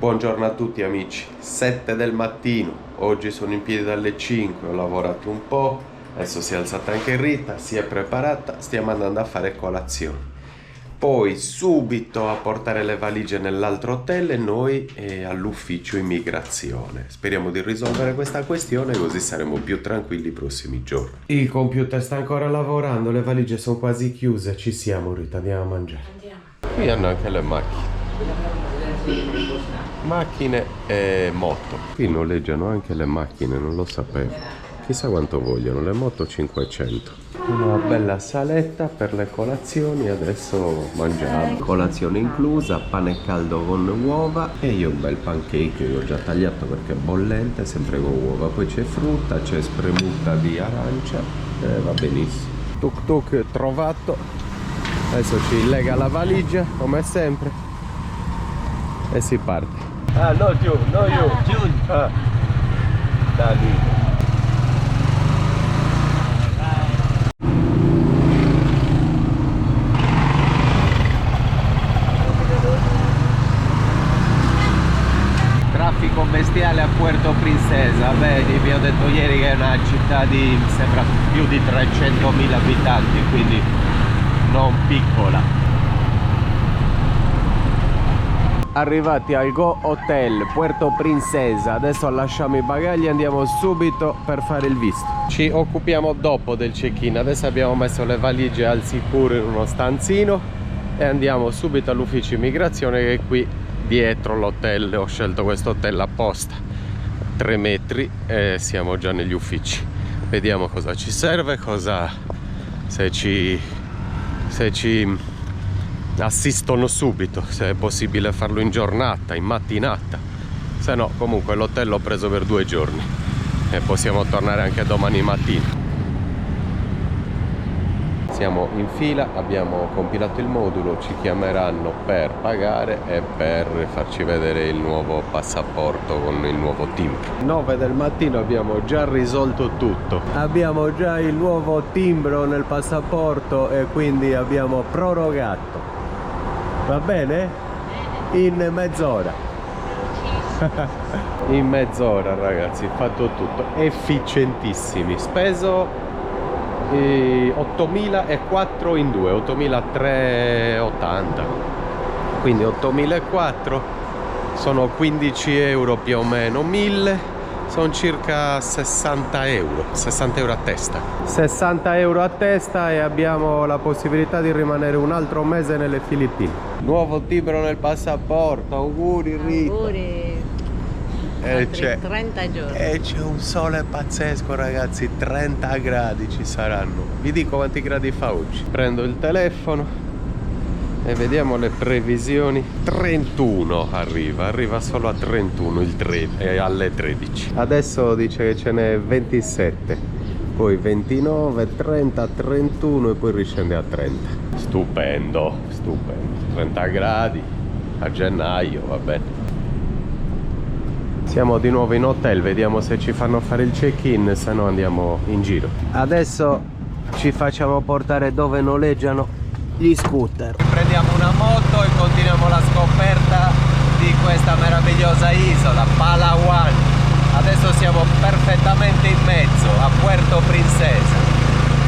Buongiorno a tutti amici, 7 del mattino, oggi sono in piedi dalle 5, ho lavorato un po', adesso si è alzata anche Rita, si è preparata, stiamo andando a fare colazione. Poi subito a portare le valigie nell'altro hotel e noi all'ufficio immigrazione. Speriamo di risolvere questa questione così saremo più tranquilli i prossimi giorni. Il computer sta ancora lavorando, le valigie sono quasi chiuse, ci siamo Rita, andiamo a mangiare. Andiamo. Qui hanno anche le macchine e moto. Qui noleggiano anche le macchine, non lo sapevo. Chissà quanto vogliono, le moto 500. Una bella saletta per le colazioni, adesso mangiamo. Colazione inclusa, pane caldo con uova e io un bel pancake che ho già tagliato perché è bollente, sempre con uova. Poi c'è frutta, c'è spremuta di arancia, va benissimo. Tuk tuk trovato. Adesso ci lega la valigia come sempre e si parte. Ah, no you, no you. Ah, da lì. Traffico bestiale a Puerto Princesa. Vedi, vi ho detto ieri che è una città di, sembra, più di 300.000 abitanti, quindi non piccola. Arrivati al Go Hotel Puerto Princesa, adesso lasciamo i bagagli e andiamo subito per fare il visto. Ci occupiamo dopo del check-in, adesso abbiamo messo le valigie al sicuro in uno stanzino e andiamo subito all'ufficio immigrazione che è qui dietro l'hotel. Ho scelto questo hotel apposta, 3 metri e siamo già negli uffici. Vediamo cosa ci serve, se ci assistono subito, se è possibile farlo in giornata, in mattinata. Se no, comunque l'hotel l'ho preso per 2 giorni e possiamo tornare anche domani mattina. Siamo in fila, abbiamo compilato il modulo, ci chiameranno per pagare e per farci vedere il nuovo passaporto con il nuovo timbro. 9 del mattino abbiamo già risolto tutto. Abbiamo già il nuovo timbro nel passaporto e quindi abbiamo prorogato. Va bene? In mezz'ora. In mezz'ora ragazzi, fatto tutto. Efficientissimi. Speso 8.004 in 2, 8.380, quindi 8.004 sono 15 euro più o meno, 1.000 sono circa 60 euro a testa. 60 euro a testa e abbiamo la possibilità di rimanere un altro mese nelle Filippine. Nuovo timbro nel passaporto, auguri Rita. Auguri. C'è 30 giorni. E c'è un sole pazzesco ragazzi, 30 gradi ci saranno. Vi dico quanti gradi fa oggi. Prendo il telefono e vediamo le previsioni. 31 arriva solo a 31 il 3 e alle 13. Adesso dice che ce n'è 27, poi 29, 30, 31 e poi riscende a 30. Stupendo, stupendo. 30 gradi a gennaio, va bene. Siamo di nuovo in hotel, vediamo se ci fanno fare il check-in, se no andiamo in giro. Adesso ci facciamo portare dove noleggiano gli scooter. Prendiamo una moto e continuiamo la scoperta di questa meravigliosa isola, Palawan. Adesso siamo perfettamente in mezzo a Puerto Princesa,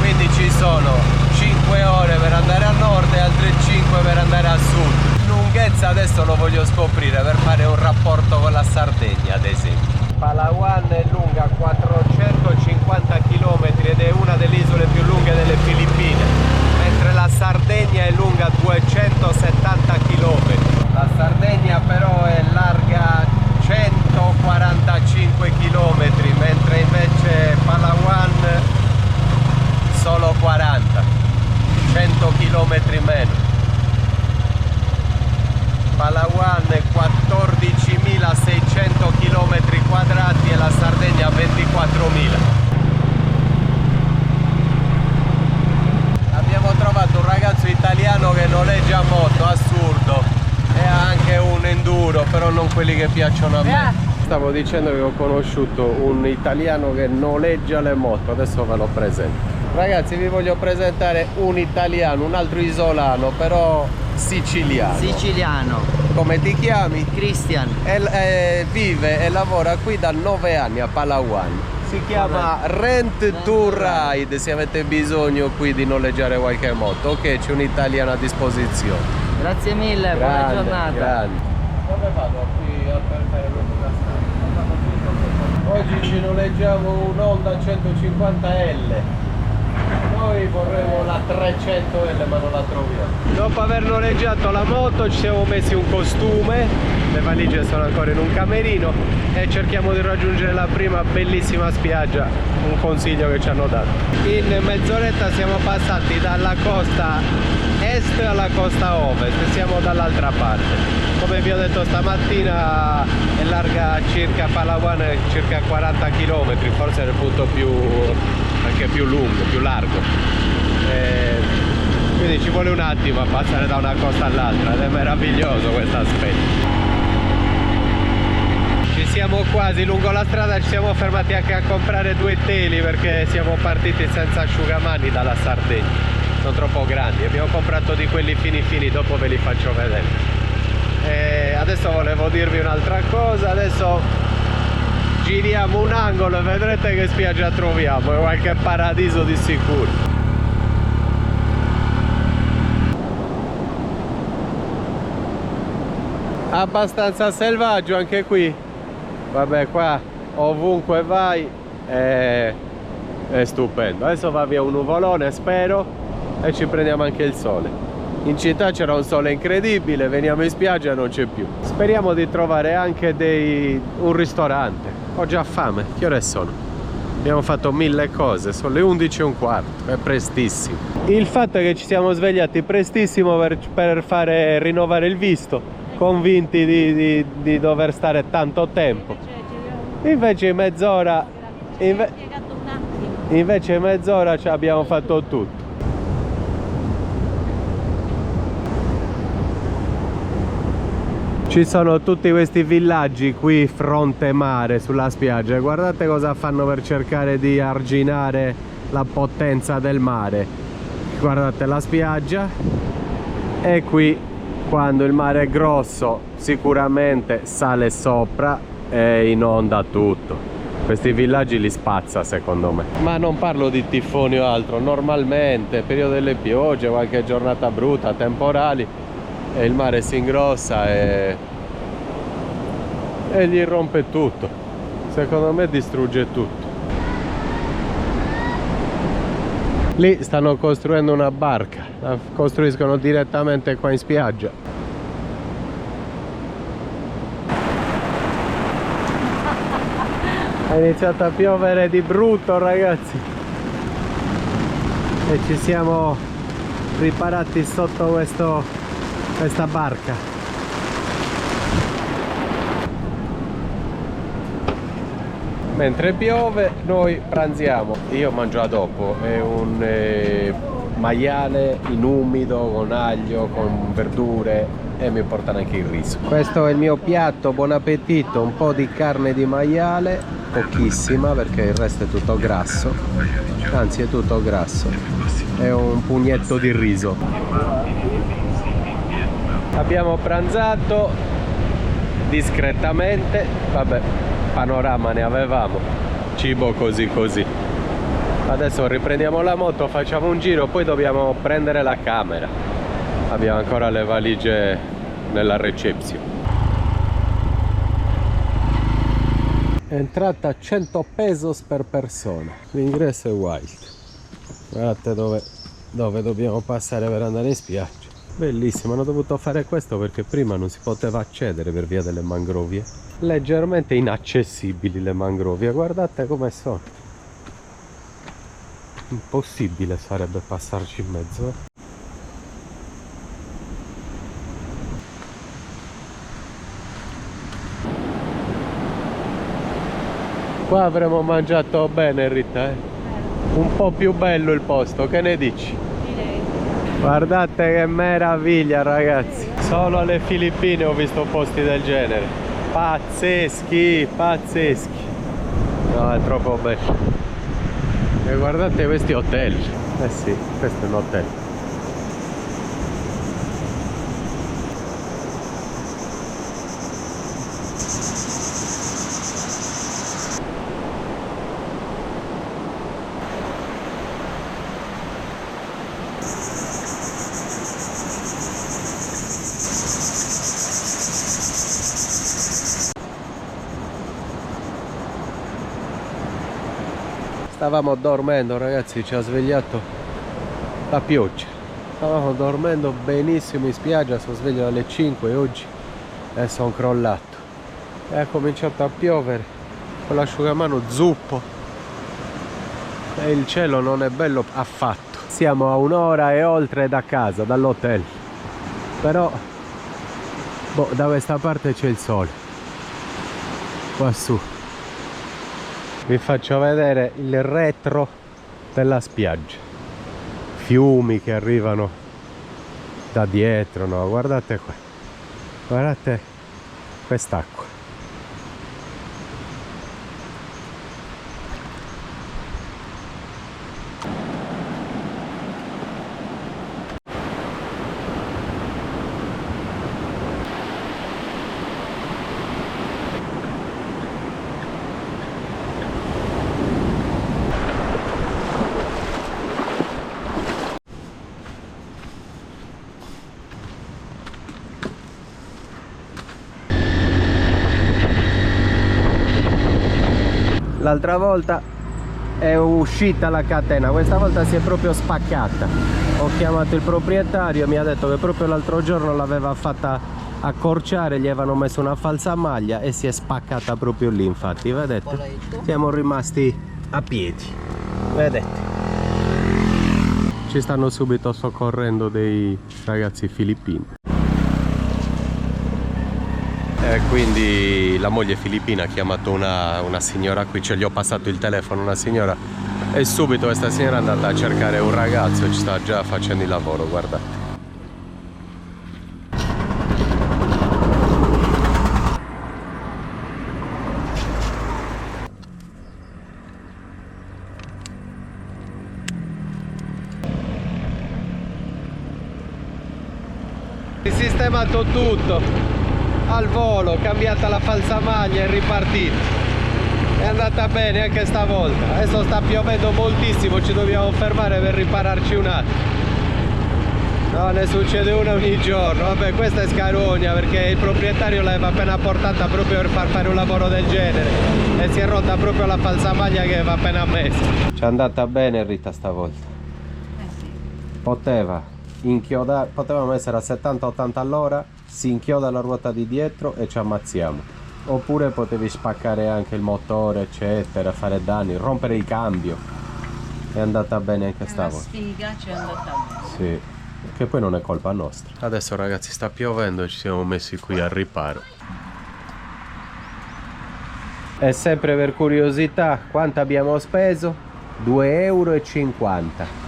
quindi ci sono 5 ore per andare a nord e altre 5 per andare a sud. Lunghezza adesso lo voglio scoprire per fare un rapporto con la Sardegna ad esempio. Palawan è lunga 450 km ed è una delle isole più lunghe delle Filippine, mentre la Sardegna è lunga 270 km. La Sardegna però è larga 145 km, mentre invece Palawan solo 40, 100 km meno. Palawan 14.600 km quadrati e la Sardegna 24.000. Abbiamo trovato un ragazzo italiano che noleggia moto, assurdo, e ha anche un enduro, però non quelli che piacciono a me. Stavo dicendo che ho conosciuto un italiano che noleggia le moto, adesso ve lo presento. Ragazzi, vi voglio presentare un italiano, un altro isolano, però siciliano. come ti chiami? Christian. Vive e lavora qui da 9 anni a Palawan. Si chiama Rent to Ride, se avete bisogno qui di noleggiare qualche moto. Ok, c'è un italiano a disposizione. Grazie mille, buona giornata. Grande. Dove vado? Qui a prendere oggi ci noleggiamo un Honda 150L. Noi vorremmo la 300L ma non la troviamo. Dopo aver noleggiato la moto ci siamo messi un costume, le valigie sono ancora in un camerino e cerchiamo di raggiungere la prima bellissima spiaggia, un consiglio che ci hanno dato. In mezz'oretta siamo passati dalla costa est alla costa ovest, siamo dall'altra parte. Come vi ho detto stamattina è larga circa Palawan, circa 40 km, forse è il punto anche più lungo, più largo. Quindi ci vuole un attimo a passare da una costa all'altra ed è meraviglioso questo aspetto. Ci siamo quasi lungo la strada, ci siamo fermati anche a comprare 2 teli perché siamo partiti senza asciugamani dalla Sardegna, sono troppo grandi, abbiamo comprato di quelli fini, dopo ve li faccio vedere. Adesso volevo dirvi un'altra cosa, adesso giriamo un angolo e vedrete che spiaggia troviamo, è qualche paradiso di sicuro. Abbastanza selvaggio anche qui, vabbè, qua ovunque vai è stupendo. Adesso va via un nuvolone, spero, e ci prendiamo anche il sole. In città c'era un sole incredibile, veniamo in spiaggia e non c'è più. Speriamo di trovare anche un ristorante. Ho già fame, che ore sono? Abbiamo fatto 1000 cose, sono le 11:15, è prestissimo. Il fatto è che ci siamo svegliati prestissimo per fare rinnovare il visto, convinti di dover stare tanto tempo. Invece in mezz'ora ci abbiamo fatto tutto. Ci sono tutti questi villaggi qui fronte mare sulla spiaggia, guardate cosa fanno per cercare di arginare la potenza del mare. Guardate la spiaggia e qui quando il mare è grosso sicuramente sale sopra e inonda tutto. Questi villaggi li spazza secondo me. Ma non parlo di tifoni o altro, normalmente periodo delle piogge, qualche giornata brutta, temporali, e il mare si ingrossa e gli rompe tutto, secondo me distrugge tutto. Lì stanno costruendo una barca, la costruiscono direttamente qua in spiaggia. È iniziato a piovere di brutto, ragazzi, e ci siamo riparati sotto questa barca. Mentre piove noi pranziamo, io mangio a dopo, è un maiale in umido con aglio, con verdure, e mi portano anche il riso. Questo è il mio piatto, buon appetito, un po' di carne di maiale, pochissima perché il resto è tutto grasso, anzi è tutto grasso, e un pugnetto di riso. Abbiamo pranzato discretamente, vabbè, panorama ne avevamo, cibo così. Adesso riprendiamo la moto, facciamo un giro, poi dobbiamo prendere la camera. Abbiamo ancora le valigie nella reception. Entrata 100 pesos per persona, l'ingresso è wild. Guardate dove dobbiamo passare per andare in spiaggia. Bellissimo, hanno dovuto fare questo perché prima non si poteva accedere per via delle mangrovie. Leggermente inaccessibili le mangrovie, guardate come sono. Impossibile sarebbe passarci in mezzo. Qua avremmo mangiato bene, Rita, eh? Un po' più bello il posto, che ne dici? Guardate che meraviglia, ragazzi. Solo alle Filippine ho visto posti del genere. Pazzeschi. No, è troppo bello. E guardate questi hotel. Eh sì, questo è un hotel. Stavamo dormendo ragazzi, ci ha svegliato la pioggia. Stavamo dormendo benissimo in spiaggia, sono sveglio alle 5 oggi e sono crollato. E ha cominciato a piovere con l'asciugamano zuppo e il cielo non è bello affatto. Siamo a un'ora e oltre da casa, dall'hotel, però boh, da questa parte c'è il sole, qua su. Vi faccio vedere il retro della spiaggia, fiumi che arrivano da dietro, no? Guardate qua, guardate quest'acqua. L'altra volta è uscita la catena, questa volta si è proprio spaccata. Ho chiamato il proprietario, mi ha detto che proprio l'altro giorno l'aveva fatta accorciare, gli avevano messo una falsa maglia e si è spaccata proprio lì, infatti, vedete? Siamo rimasti a piedi, vedete? Ci stanno subito soccorrendo dei ragazzi filippini. Quindi la moglie filippina ha chiamato una signora qui, cioè gli ho passato il telefono a una signora e subito questa signora è andata a cercare un ragazzo, ci sta già facendo il lavoro, guardate. Sistemato tutto al volo, cambiata la falsa maglia e ripartito. È andata bene anche stavolta. Adesso sta piovendo moltissimo, ci dobbiamo fermare per ripararci un attimo. No, ne succede una ogni giorno. Vabbè, questa è scarogna perché il proprietario l'aveva appena portata proprio per far fare un lavoro del genere e si è rotta proprio la falsa maglia che aveva appena messo. Ci è andata bene Rita stavolta. Sì. Poteva inchiodare, potevamo essere a 70-80 all'ora, si inchioda la ruota di dietro e ci ammazziamo. Oppure potevi spaccare anche il motore eccetera, fare danni, rompere il cambio. È andata bene anche stavolta. La sfiga ci è andata bene. Sì, che poi non è colpa nostra. Adesso ragazzi sta piovendo e ci siamo messi qui al riparo. E sempre per curiosità, quanto abbiamo speso? 2,50 €.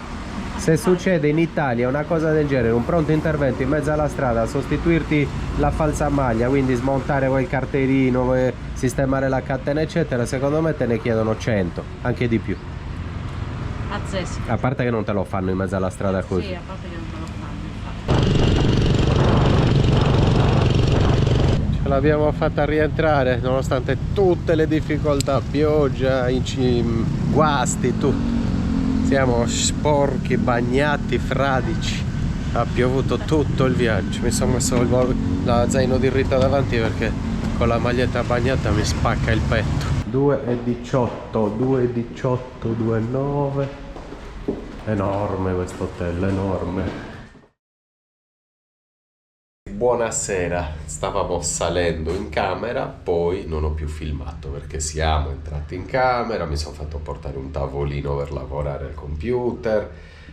Se succede in Italia una cosa del genere, un pronto intervento in mezzo alla strada, sostituirti la falsa maglia, quindi smontare quel carterino, sistemare la catena eccetera, secondo me te ne chiedono 100, anche di più. Pazzesco. A parte che non te lo fanno in mezzo alla strada così. Sì, a parte che non te lo fanno, infatti. Ce l'abbiamo fatta rientrare nonostante tutte le difficoltà, pioggia, guasti, tutto. Siamo sporchi, bagnati, fradici. Ha piovuto tutto il viaggio. Mi sono messo la zaino di Rita davanti perché con la maglietta bagnata mi spacca il petto. 2,18, 2,18, 2,9. Enorme questo hotel, enorme. Buonasera, stavamo salendo in camera, poi non ho più filmato perché siamo entrati in camera, mi sono fatto portare un tavolino per lavorare al computer,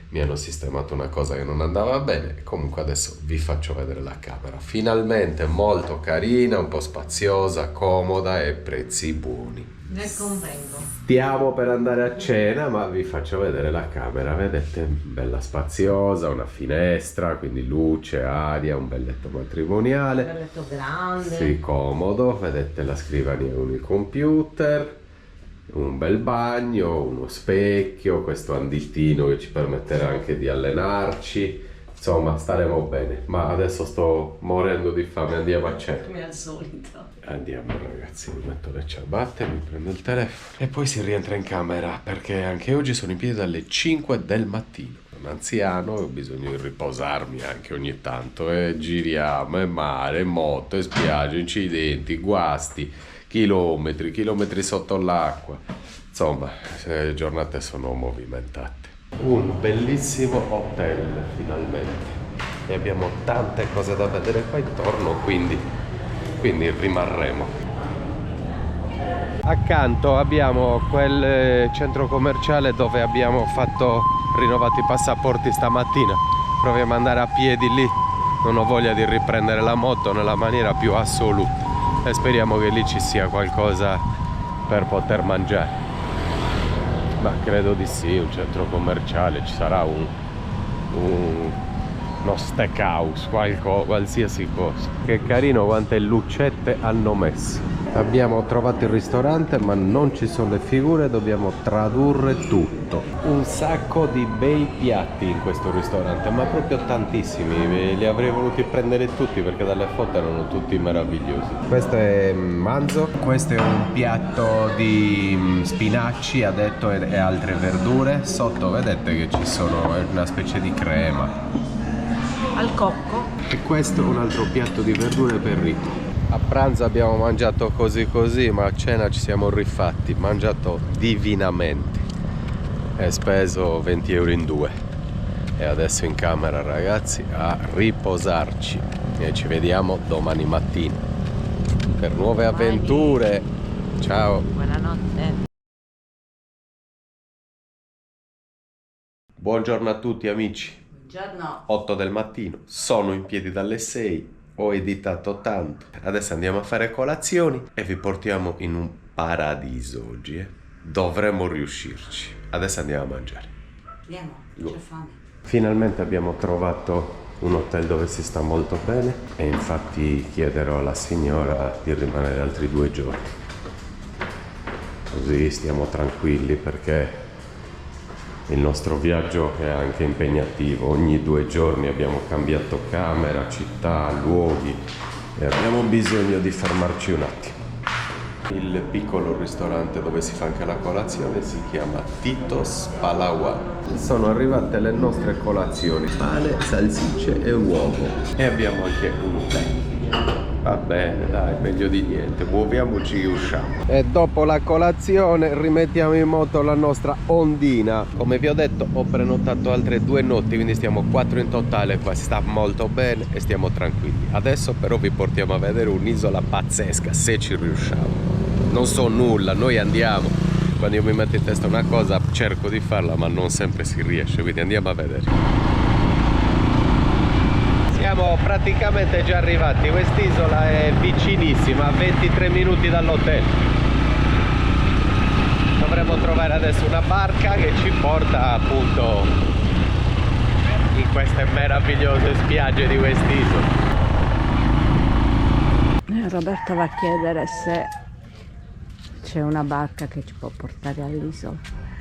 mi hanno sistemato una cosa che non andava bene, comunque adesso vi faccio vedere la camera. Finalmente molto carina, un po' spaziosa, comoda e prezzi buoni. Nel convento. Stiamo per andare a cena, ma vi faccio vedere la camera, vedete? Bella spaziosa, una finestra, quindi luce, aria, un bel letto matrimoniale. Un letto grande. Sì, comodo, vedete la scrivania con il computer, un bel bagno, uno specchio, questo andittino che ci permetterà anche di allenarci. Insomma, staremo bene, ma adesso sto morendo di fame, andiamo a cena. Come al solito. Andiamo ragazzi, mi metto le ciabatte, mi prendo il telefono e poi si rientra in camera perché anche oggi sono in piedi dalle 5 del mattino. Sono anziano e ho bisogno di riposarmi anche ogni tanto e giriamo, e mare, e moto, e spiagge, incidenti, guasti, chilometri sotto l'acqua. Insomma, le giornate sono movimentate. Un bellissimo hotel finalmente. E abbiamo tante cose da vedere qua intorno, quindi rimarremo. Accanto abbiamo quel centro commerciale dove abbiamo rinnovato i passaporti stamattina. Proviamo ad andare a piedi lì. Non ho voglia di riprendere la moto nella maniera più assoluta. E speriamo che lì ci sia qualcosa per poter mangiare. Ma credo di sì, un centro commerciale, ci sarà uno steakhouse, qualsiasi cosa. Che carino quante lucette hanno messo. Abbiamo trovato il ristorante ma non ci sono le figure, dobbiamo tradurre tutto. Un sacco di bei piatti in questo ristorante, ma proprio tantissimi. Li avrei voluti prendere tutti perché dalle foto erano tutti meravigliosi. Questo è manzo, questo è un piatto di spinaci, ha detto, e altre verdure. Sotto vedete che ci sono una specie di crema. Al cocco. E questo è un altro piatto di verdure per Rita. A pranzo abbiamo mangiato così, ma a cena ci siamo rifatti, mangiato divinamente e speso 20 euro in due. E adesso in camera, ragazzi, a riposarci e ci vediamo domani mattina per nuove avventure. Ciao. Buonanotte. Buongiorno a tutti amici. Buongiorno. 8 del mattino, sono in piedi dalle 6. Ho editato tanto, adesso andiamo a fare colazioni e vi portiamo in un paradiso oggi, Dovremmo riuscirci. Adesso andiamo a mangiare. Andiamo, c'è fame. Finalmente abbiamo trovato un hotel dove si sta molto bene e infatti chiederò alla signora di rimanere altri 2 giorni. Così stiamo tranquilli perché il nostro viaggio è anche impegnativo, ogni 2 giorni abbiamo cambiato camera, città, luoghi e abbiamo bisogno di fermarci un attimo. Il piccolo ristorante dove si fa anche la colazione si chiama Tito's Palawan. Sono arrivate le nostre colazioni, pane, salsicce e uovo e abbiamo anche un tè. Va bene, dai, meglio di niente, muoviamoci e usciamo. E dopo la colazione rimettiamo in moto la nostra ondina. Come vi ho detto, ho prenotato altre 2 notti, quindi stiamo 4 in totale qua. Si sta molto bene e stiamo tranquilli. Adesso però vi portiamo a vedere un'isola pazzesca, se ci riusciamo. Non so nulla, noi andiamo. Quando io mi metto in testa una cosa cerco di farla, ma non sempre si riesce, quindi andiamo a vedere. Siamo praticamente già arrivati, quest'isola è vicinissima, a 23 minuti dall'hotel. Dovremmo trovare adesso una barca che ci porta appunto in queste meravigliose spiagge di quest'isola. Roberto va a chiedere se c'è una barca che ci può portare all'isola.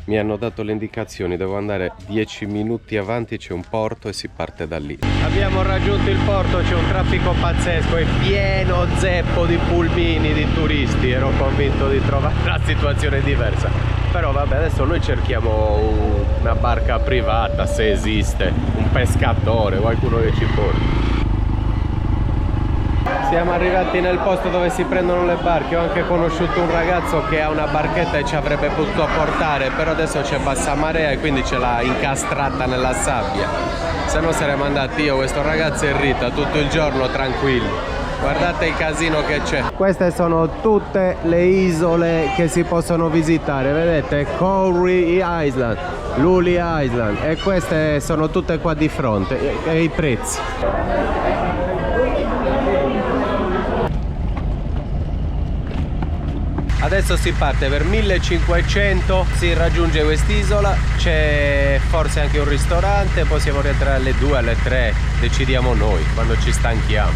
Mi hanno dato le indicazioni, devo andare 10 minuti avanti, c'è un porto e si parte da lì. Abbiamo raggiunto il porto, c'è un traffico pazzesco, è pieno zeppo di pulmini, di turisti. Ero convinto di trovare una situazione diversa. Però vabbè, adesso noi cerchiamo una barca privata, se esiste, un pescatore, qualcuno che ci porti. Siamo arrivati nel posto dove si prendono le barche. Ho anche conosciuto un ragazzo che ha una barchetta e ci avrebbe potuto portare, però adesso c'è bassa marea e quindi ce l'ha incastrata nella sabbia. Se no saremmo andati io, questo ragazzo e Rita tutto il giorno tranquilli. Guardate il casino che c'è. Queste sono tutte le isole che si possono visitare, vedete? Cowrie Island, Luli Island, e queste sono tutte qua di fronte e i prezzi. Adesso si parte per 1500, si raggiunge quest'isola, c'è forse anche un ristorante, possiamo rientrare alle 2, alle 3, decidiamo noi quando ci stanchiamo.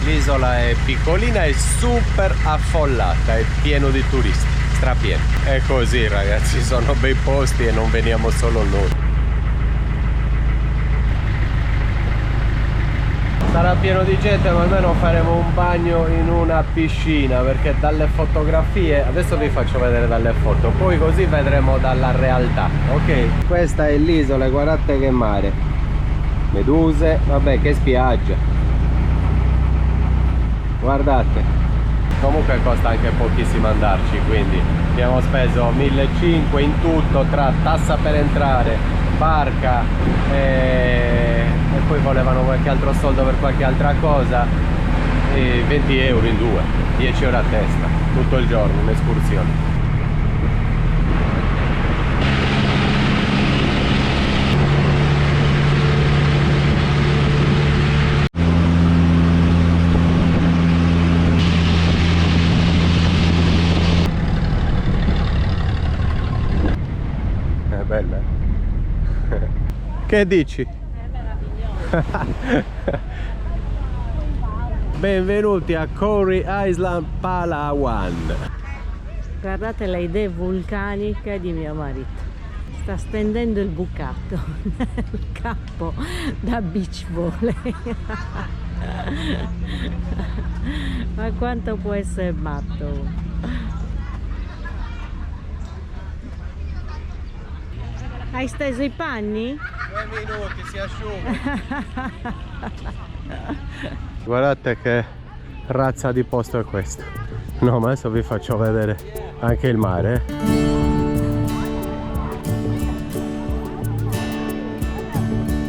L'isola è piccolina e super affollata, è pieno di turisti, strapieno. È così ragazzi, sono bei posti e non veniamo solo noi. Sarà pieno di gente, ma almeno faremo un bagno in una piscina, perché dalle fotografie, adesso vi faccio vedere dalle foto, poi così vedremo dalla realtà, ok? Questa è l'isola, guardate che mare, meduse, vabbè che spiaggia, guardate, comunque costa anche pochissimo andarci, quindi abbiamo speso 1.500 in tutto tra tassa per entrare, barca e poi volevano qualche altro soldo per qualche altra cosa, e 20 euro in due, 10 euro a testa tutto il giorno, un'escursione. Bella. Che dici? È meraviglioso. Benvenuti a Cory Island, Palawan. Guardate le idee vulcaniche di mio marito. Sta stendendo il bucato nel campo da beach volley. Ma quanto può essere matto? Hai steso i panni? 2 minuti, si asciuga. Guardate che razza di posto è questo. No, ma adesso vi faccio vedere anche il mare.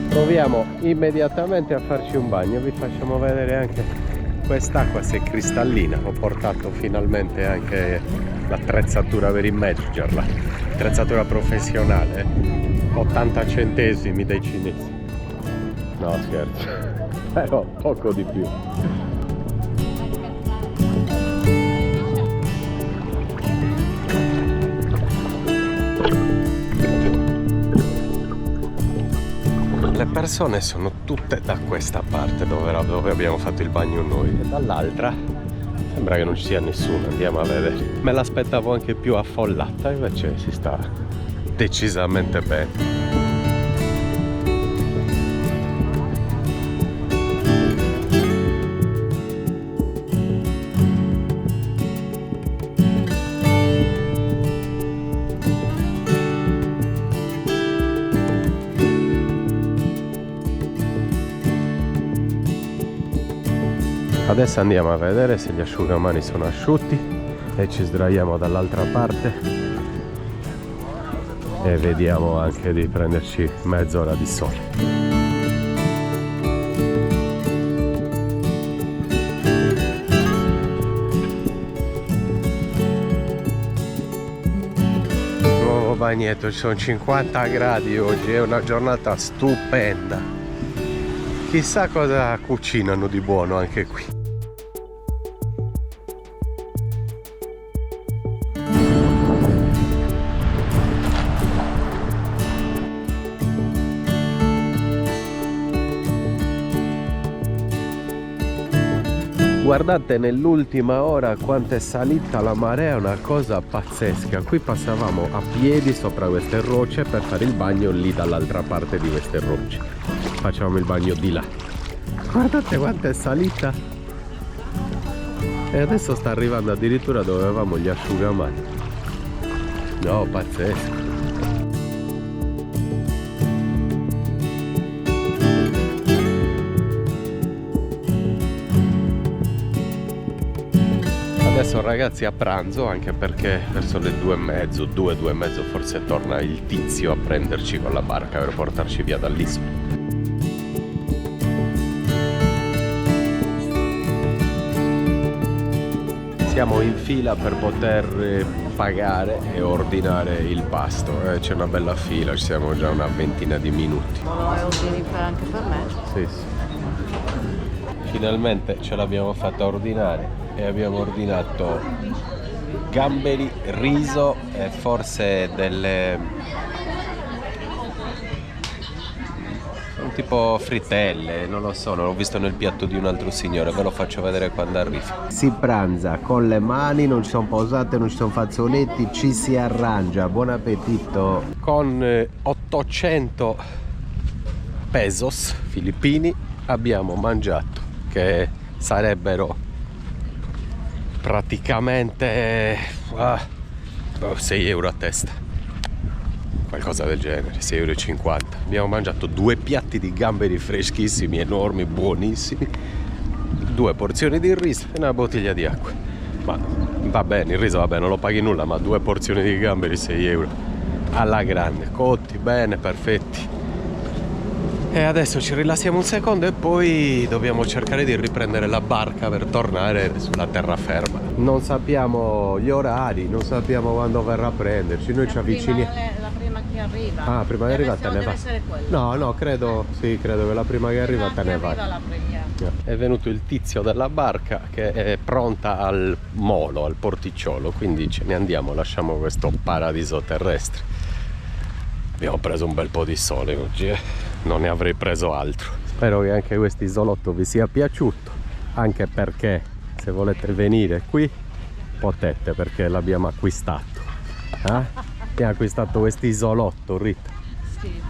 Proviamo immediatamente a farci un bagno. Vi facciamo vedere anche quest'acqua, se è cristallina. Ho portato finalmente anche l'attrezzatura per immergerla, attrezzatura professionale, 80 centesimi dai cinesi. No, scherzo, però poco di più. Le persone sono tutte da questa parte dove abbiamo fatto il bagno noi, e dall'altra sembra che non ci sia nessuno. Andiamo a vedere. Me l'aspettavo anche più affollata, invece si sta decisamente bene. Adesso andiamo a vedere se gli asciugamani sono asciutti e ci sdraiamo dall'altra parte e vediamo anche di prenderci mezz'ora di sole. Nuovo bagnetto, ci sono 50 gradi oggi, è una giornata stupenda. Chissà cosa cucinano di buono anche qui. Guardate nell'ultima ora quanto è salita la marea, è una cosa pazzesca. Qui passavamo a piedi sopra queste rocce per fare il bagno lì dall'altra parte di queste rocce. Facciamo il bagno di là. Guardate quanto è salita. E adesso sta arrivando addirittura dove avevamo gli asciugamani. No, pazzesco. Adesso ragazzi a pranzo, anche perché verso le 2:30, 2:30 forse torna il tizio a prenderci con la barca per portarci via dall'isola. Siamo in fila per poter pagare e ordinare il pasto. C'è una bella fila, ci siamo già una ventina di minuti. Lo ordini anche per me? Sì, sì. Finalmente ce l'abbiamo fatta ordinare e abbiamo ordinato gamberi, riso e forse delle tipo frittelle, non lo so, non l'ho visto nel piatto di un altro signore, ve lo faccio vedere quando arriva. Si pranza con le mani, non ci sono posate, non ci sono fazzoletti, ci si arrangia. Buon appetito. Con 800 pesos filippini abbiamo mangiato, che sarebbero praticamente 6 euro a testa, qualcosa del genere, 6,50 euro. Abbiamo mangiato 2 piatti di gamberi freschissimi, enormi, buonissimi, 2 porzioni di riso e una bottiglia di acqua. Va bene, il riso vabbè non lo paghi nulla, ma 2 porzioni di gamberi 6 euro alla grande, cotti bene, perfetti. E adesso ci rilassiamo un secondo e poi dobbiamo cercare di riprendere la barca per tornare sulla terraferma. Non sappiamo gli orari, non sappiamo quando verrà a prenderci, noi ci avviciniamo. La prima che arriva. Ah, prima che arriva te ne vai. No, credo che la prima che arriva te ne vai. È venuto il tizio della barca che è pronta al molo, al porticciolo, quindi ce ne andiamo, lasciamo questo paradiso terrestre. Abbiamo preso un bel po' di sole oggi, non ne avrei preso altro. Spero che anche questo isolotto vi sia piaciuto, anche perché se volete venire qui potete, perché l'abbiamo acquistato. Abbiamo acquistato questo isolotto, Rita. Sì,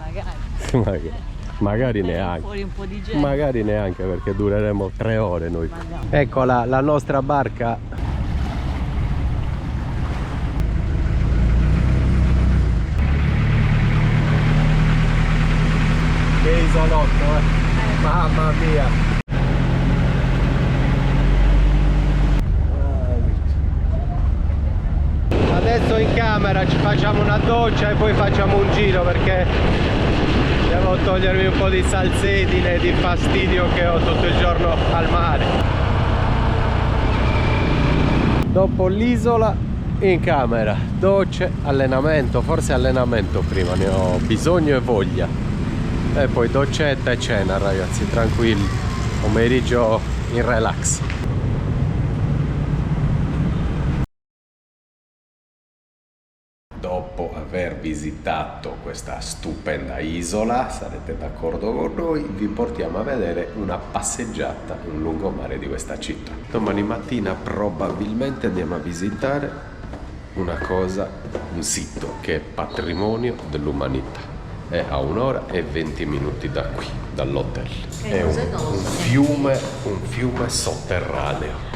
magari. Magari neanche. Fuori un po' di gente. Magari neanche, perché dureremo 3 ore noi. Ecco la nostra barca. Che isolotto, mamma mia. Adesso in camera ci facciamo una doccia e poi facciamo un giro, perché devo togliermi un po' di salsedine e di fastidio che ho tutto il giorno al mare. Dopo l'isola, in camera, docce, allenamento, forse allenamento prima, ne ho bisogno e voglia. E poi doccetta e cena, ragazzi, tranquilli, pomeriggio in relax. Dopo aver visitato questa stupenda isola, sarete d'accordo con noi, vi portiamo a vedere una passeggiata in lungomare di questa città. Domani mattina probabilmente andiamo a visitare una cosa, un sito che è patrimonio dell'umanità. È a 1 ora e 20 minuti da qui, dall'hotel. È un fiume sotterraneo.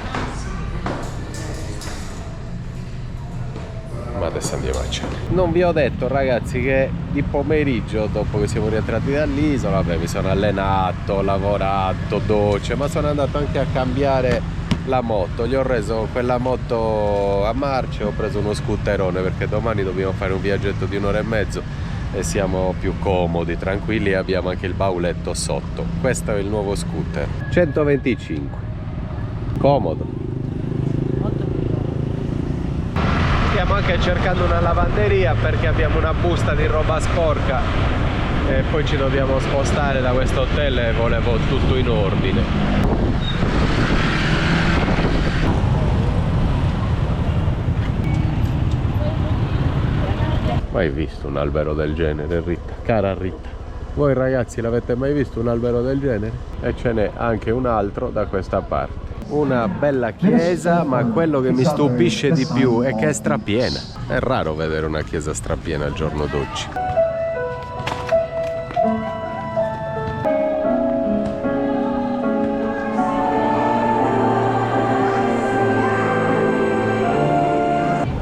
Ma adesso andiamo a cena. Non vi ho detto, ragazzi, che di pomeriggio, dopo che siamo rientrati dall'isola, mi sono allenato, lavorato, docce, ma sono andato anche a cambiare la moto. Gli ho reso quella moto a marce, ho preso uno scooterone, perché domani dobbiamo fare un viaggetto di 1 ora e mezzo e siamo più comodi, tranquilli, e abbiamo anche il bauletto sotto. Questo è il nuovo scooter 125, comodo. Stiamo anche cercando una lavanderia perché abbiamo una busta di roba sporca e poi ci dobbiamo spostare da questo hotel e volevo tutto in ordine. Mai visto un albero del genere, Rita? Cara Rita, voi ragazzi l'avete mai visto un albero del genere? E ce n'è anche un altro da questa parte. Una bella chiesa, ma quello che mi stupisce di più è che è strapiena. È raro vedere una chiesa strapiena al giorno d'oggi.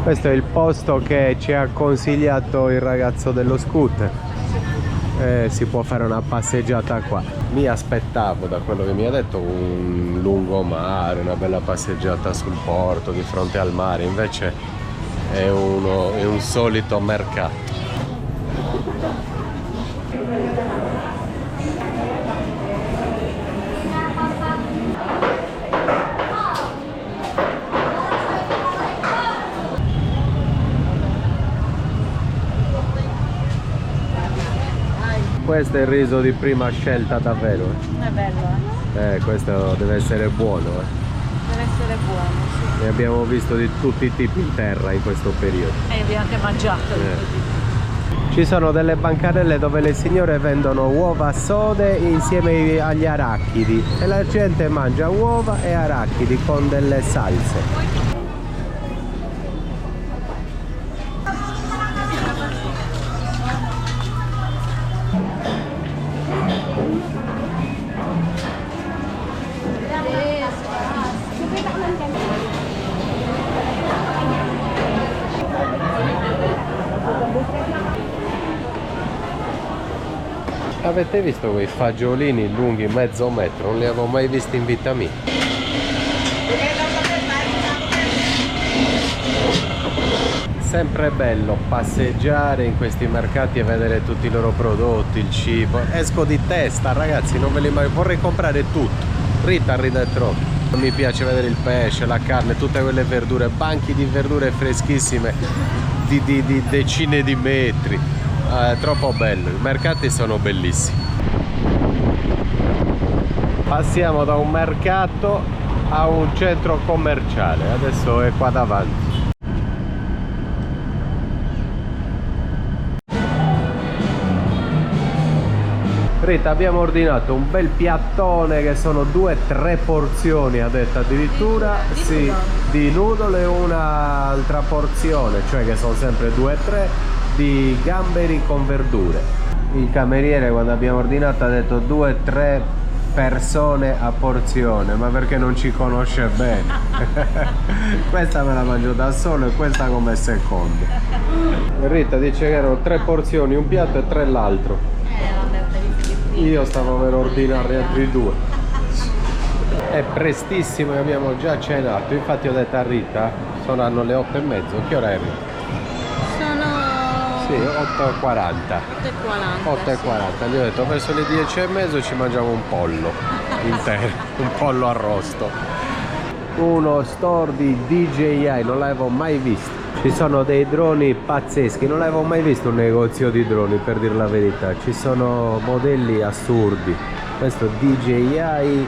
Questo è il posto che ci ha consigliato il ragazzo dello scooter. Si può fare una passeggiata qua. Mi aspettavo, da quello che mi ha detto, un lungomare, una bella passeggiata sul porto di fronte al mare, invece è un solito mercato. Questo è il riso di prima scelta davvero. È bello, questo deve essere buono. Deve essere buono, sì. Ne abbiamo visto di tutti i tipi in terra in questo periodo. E abbiamo anche mangiato. Ci sono delle bancarelle dove le signore vendono uova sode insieme agli arachidi e la gente mangia uova e arachidi con delle salse. Avete visto quei fagiolini lunghi mezzo metro? Non li avevo mai visti in vita mia. sempre bello passeggiare in questi mercati e vedere tutti i loro prodotti, il cibo. Esco di testa, ragazzi, non ve li mai vorrei comprare tutto. Rita ride troppo. Mi piace vedere il pesce, la carne, tutte quelle verdure, banchi di verdure freschissime di decine di metri. È troppo bello, i mercati sono bellissimi. Passiamo da un mercato a un centro commerciale, adesso è qua davanti. Rita, abbiamo ordinato un bel piattone che sono 2-3 porzioni, ha detto addirittura, sì, di noodle e un'altra porzione, cioè che sono sempre 2-3 di gamberi con verdure. Il cameriere quando abbiamo ordinato ha detto 2-3 persone a porzione, ma perché non ci conosce bene. Questa me la mangio da solo e questa come secondo. Rita dice che erano 3 porzioni, un piatto e 3 l'altro. Io stavo per ordinare altri 2. È prestissimo e abbiamo già cenato. Infatti ho detto a Rita, saranno le 8:30. Che ora è, Rita? Sono... Sì, 8:40. 8:40. Gli ho detto verso le 10:30 ci mangiamo un pollo intero, un pollo arrosto. Uno store di DJI, non l'avevo mai visto. Ci sono dei droni pazzeschi, non avevo mai visto un negozio di droni, per dire la verità. Ci sono modelli assurdi. Questo DJI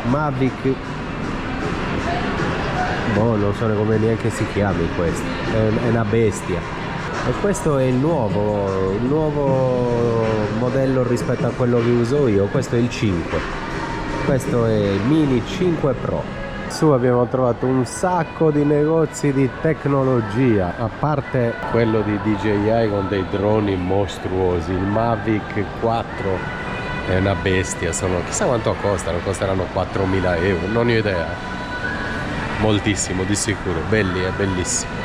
Mavic, boh, non so come neanche si chiami questo, è una bestia. E questo è il nuovo modello rispetto a quello che uso io. Questo è il 5, questo è il Mini 5 Pro. Su abbiamo trovato un sacco di negozi di tecnologia, a parte quello di DJI con dei droni mostruosi. Il Mavic 4 è una bestia, sono, chissà quanto costano, costeranno 4.000 euro, non ho idea. Moltissimo di sicuro, belli, è bellissimo.